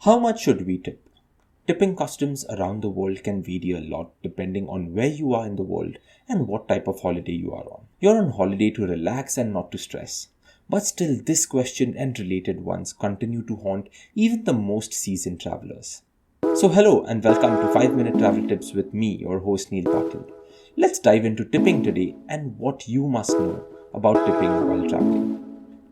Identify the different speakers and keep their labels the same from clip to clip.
Speaker 1: How much should we tip? Tipping customs around the world can vary a lot depending on where you are in the world and what type of holiday you are on. You're on holiday to relax and not to stress. But still, this question and related ones continue to haunt even the most seasoned travelers. So hello and welcome to 5-Minute Travel Tips with me, your host Neil Patil. Let's dive into tipping today and what you must know about tipping while traveling.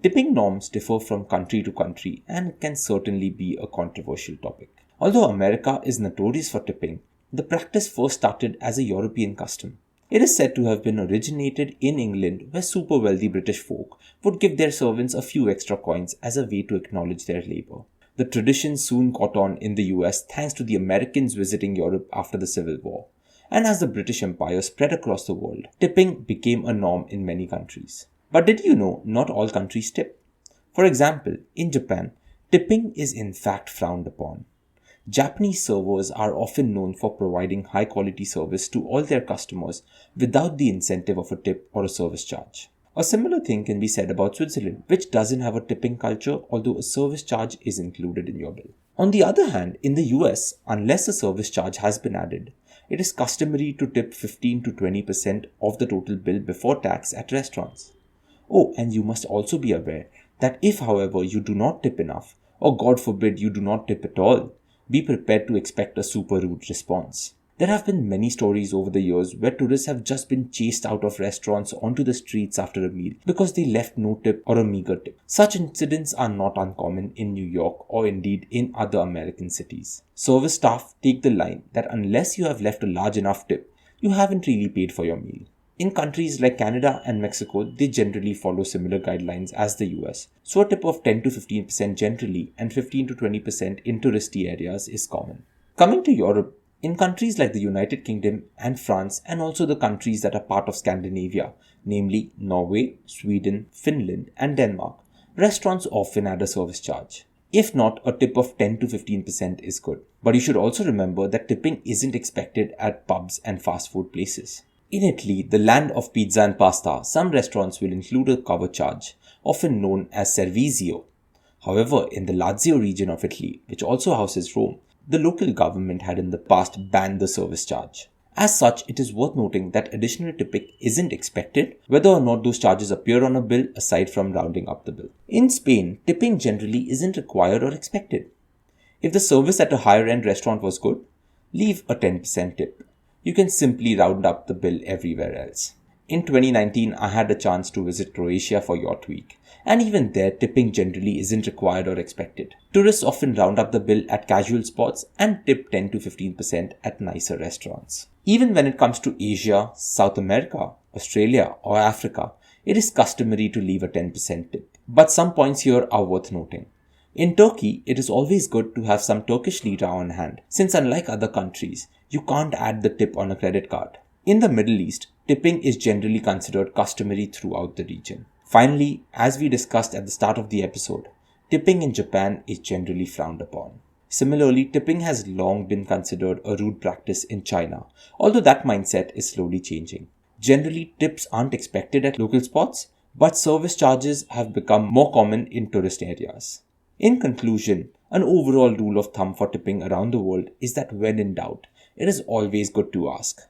Speaker 1: Tipping norms differ from country to country and can certainly be a controversial topic. Although America is notorious for tipping, the practice first started as a European custom. It is said to have been originated in England, where super wealthy British folk would give their servants a few extra coins as a way to acknowledge their labour. The tradition soon caught on in the US thanks to the Americans visiting Europe after the Civil War. And as the British Empire spread across the world, tipping became a norm in many countries. But did you know not all countries tip? For example, in Japan, tipping is in fact frowned upon. Japanese servers are often known for providing high quality service to all their customers without the incentive of a tip or a service charge. A similar thing can be said about Switzerland, which doesn't have a tipping culture, although a service charge is included in your bill. On the other hand, in the US, unless a service charge has been added, it is customary to tip 15 to 20% of the total bill before tax at restaurants. Oh, and you must also be aware that if, however, you do not tip enough, or God forbid you do not tip at all, be prepared to expect a super rude response. There have been many stories over the years where tourists have just been chased out of restaurants onto the streets after a meal because they left no tip or a meager tip. Such incidents are not uncommon in New York or indeed in other American cities. Service staff take the line that unless you have left a large enough tip, you haven't really paid for your meal. In countries like Canada and Mexico, they generally follow similar guidelines as the US. So a tip of 10 to 15% generally and 15 to 20% in touristy areas is common. Coming to Europe, in countries like the United Kingdom and France and also the countries that are part of Scandinavia, namely Norway, Sweden, Finland and Denmark, restaurants often add a service charge. If not, a tip of 10 to 15% is good. But you should also remember that tipping isn't expected at pubs and fast food places. In Italy, the land of pizza and pasta, some restaurants will include a cover charge, often known as servizio. However, in the Lazio region of Italy, which also houses Rome, the local government had in the past banned the service charge. As such, it is worth noting that additional tipping isn't expected, whether or not those charges appear on a bill aside from rounding up the bill. In Spain, tipping generally isn't required or expected. If the service at a higher end restaurant was good, leave a 10% tip. You can simply round up the bill everywhere else. In 2019, I had a chance to visit Croatia for Yacht Week, and even there, tipping generally isn't required or expected. Tourists often round up the bill at casual spots and tip 10 to 15% at nicer restaurants. Even when it comes to Asia, South America, Australia, or Africa, it is customary to leave a 10% tip. But some points here are worth noting. In Turkey, it is always good to have some Turkish lira on hand, since unlike other countries, you can't add the tip on a credit card. In the Middle East, tipping is generally considered customary throughout the region. Finally, as we discussed at the start of the episode, tipping in Japan is generally frowned upon. Similarly, tipping has long been considered a rude practice in China, although that mindset is slowly changing. Generally, tips aren't expected at local spots, but service charges have become more common in tourist areas. In conclusion, an overall rule of thumb for tipping around the world is that when in doubt, it is always good to ask.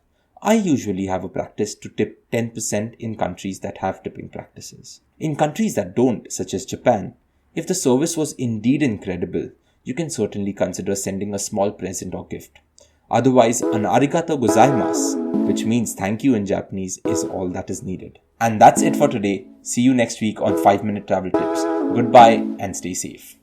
Speaker 1: I usually have a practice to tip 10% in countries that have tipping practices. In countries that don't, such as Japan, if the service was indeed incredible, you can certainly consider sending a small present or gift. Otherwise, an arigato gozaimasu, which means thank you in Japanese, is all that is needed. And that's it for today. See you next week on 5-Minute Travel Tips. Goodbye and stay safe.